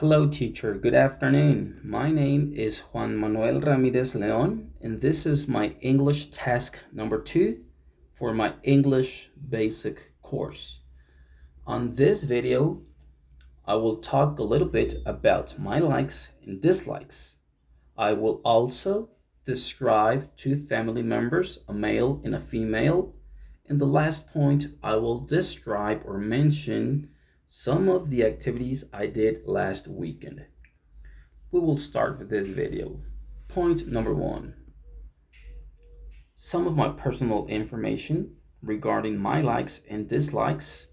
Hello, teacher. Good afternoon. My name is Juan Manuel Ramirez Leon, and this is my English task number 2 for my English basic course. On this video, I will talk a little bit about my likes and dislikes. I will also describe two family members, a male and a female. In the last point, I will describe or mention some of the activities I did last weekend. We will start with this video. Point number 1. Some of my personal information regarding my likes and dislikes.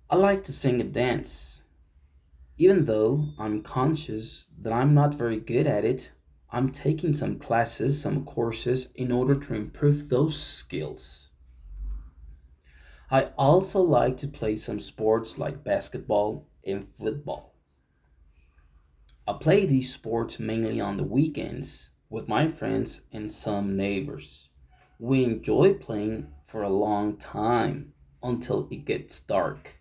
I like to sing and dance. Even though I'm conscious that I'm not very good at it, I'm taking some classes, some courses in order to improve those skills. I also like to play some sports like basketball and football. I play these sports mainly on the weekends with my friends and some neighbors. We enjoy playing for a long time until it gets dark.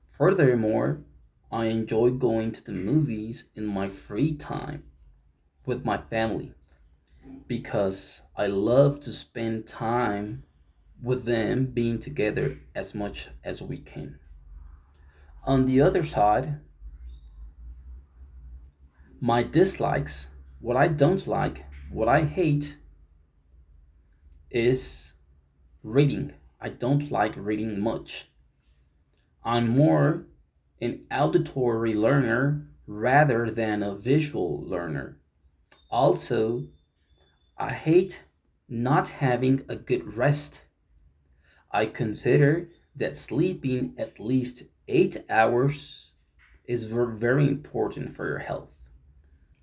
Furthermore, I enjoy going to the movies in my free time with my family because I love to spend time with them being together as much as we can. On the other side, my dislikes, what I don't like, what I hate is reading. I don't like reading much. I'm more an auditory learner rather than a visual learner. Also, I hate not having a good rest. I consider that sleeping at least 8 hours is very important for your health.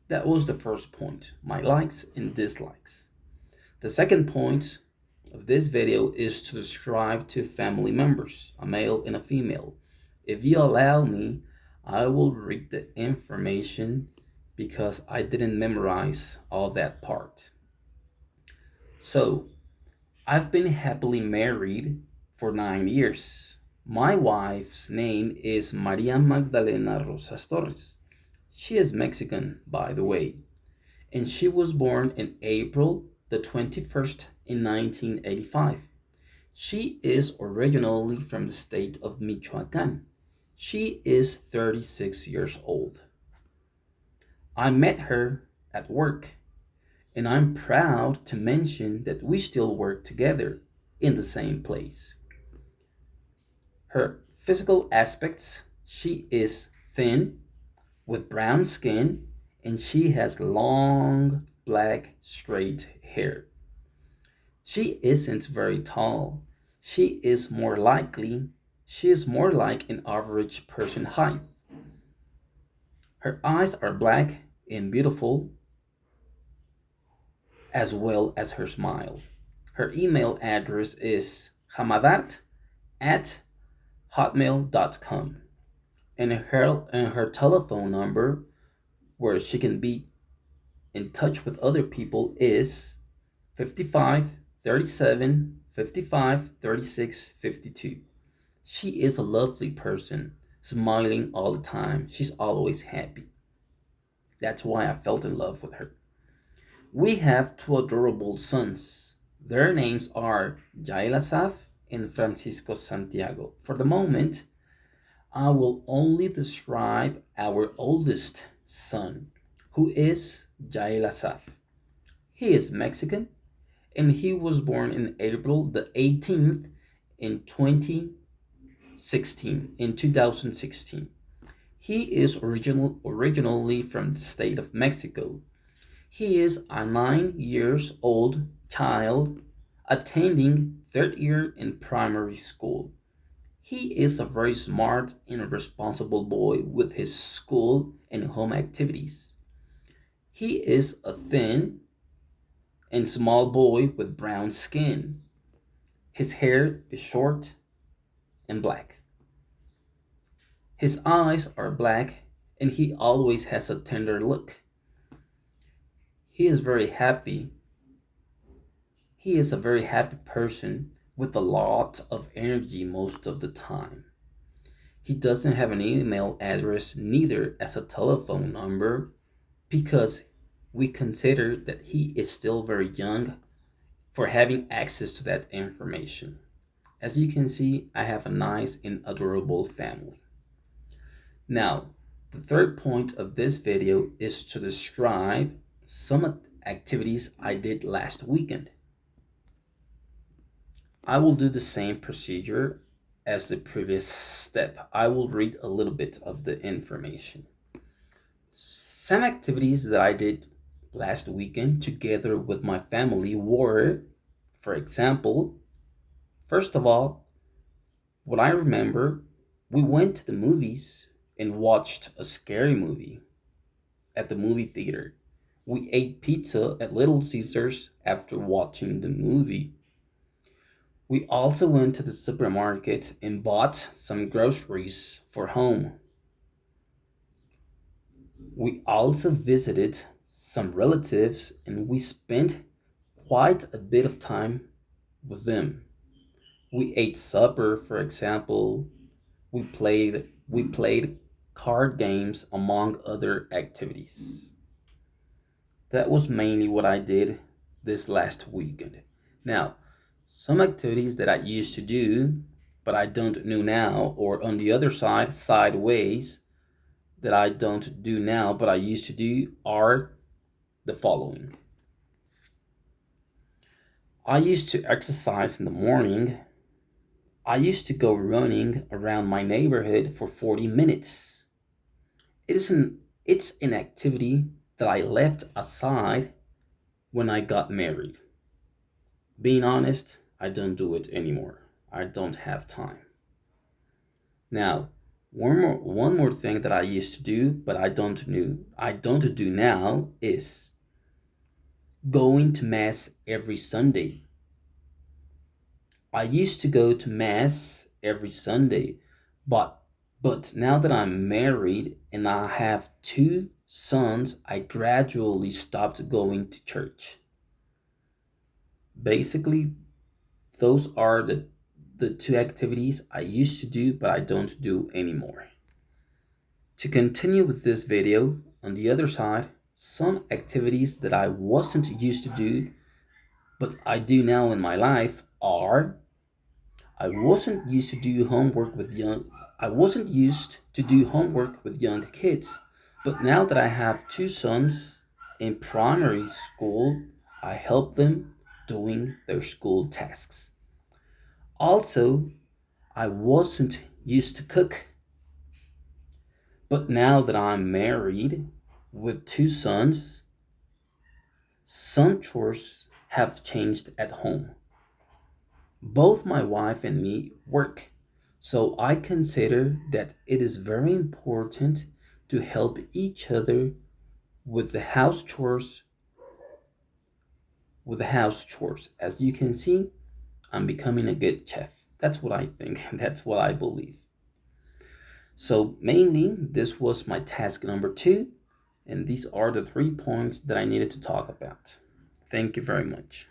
That was the first point, my likes and dislikes. The second point of this video is to describe two family members, a male and a female. If you allow me, I will read the information because I didn't memorize all that part. So, I've been happily married for 9 years. My wife's name is Maria Magdalena Rosas Torres. She is Mexican, by the way, and she was born in April the 21st in 1985. She is originally from the state of Michoacan. She is 36 years old. I met her at work, and I'm proud to mention that we still work together in the same place. Her physical aspects, she is thin with brown skin and she has long black straight hair. She isn't very tall. She is more like an average person height. Her eyes are black and beautiful as well as her smile. Her email address is hamadart at hotmail.com and her telephone number where she can be in touch with other people is 55 37 55 36 52. She is a lovely person, smiling all the time. She's always happy. That's why I felt in love with her. We have two adorable sons. Their names are Jael Asaf and Francisco Santiago. For the moment, I will only describe our oldest son, who is Jael Asaf. He is Mexican and he was born in April the 18th in 2016. He is originally from the state of Mexico. He is a 9 years old child attending third year in primary school. He is a very smart and responsible boy with his school and home activities. He is a thin and small boy with brown skin. His hair is short and black. His eyes are black and he always has a tender look. He is very happy. He is a very happy person with a lot of energy most of the time. He doesn't have an email address, neither as a telephone number, because we consider that he is still very young for having access to that information. As you can see, I have a nice and adorable family. Now, the third point of this video is to describe some activities I did last weekend. I will do the same procedure as the previous step. I will read a little bit of the information. Some activities that I did last weekend together with my family were, for example, first of all, what I remember, we went to the movies and watched a scary movie at the movie theater. We ate pizza at Little Caesars after watching the movie. We also went to the supermarket and bought some groceries for home. We also visited some relatives and we spent quite a bit of time with them. We ate supper, for example. We played card games among other activities. That was mainly what I did this last weekend. Now, some activities that I used to do, but I don't do now, or on the other side, sideways, that I don't do now, but I used to do, are the following. I used to exercise in the morning. I used to go running around my neighborhood for 40 minutes. It's an activity that I left aside when I got married. Being honest, I don't do it anymore. I don't have time. Now, one more thing that I used to do, but I don't do now is going to mass every Sunday. I used to go to mass every Sunday, but now that I'm married and I have two sons, I gradually stopped going to church. Basically, those are the two activities I used to do, but I don't do anymore. To continue with this video, on the other side, some activities that I wasn't used to do, but I do now in my life are I wasn't used to do homework with young I wasn't used to do homework with young kids, but now that I have two sons in primary school, I help them doing their school tasks. Also, I wasn't used to cook, but now that I'm married with two sons, some chores have changed at home. Both my wife and me work, so I consider that it is very important to help each other with the house chores As you can see, I'm becoming a good chef. That's what I think. That's what I believe. So mainly this was my task number 2, and these are the 3 points that I needed to talk about. Thank you very much.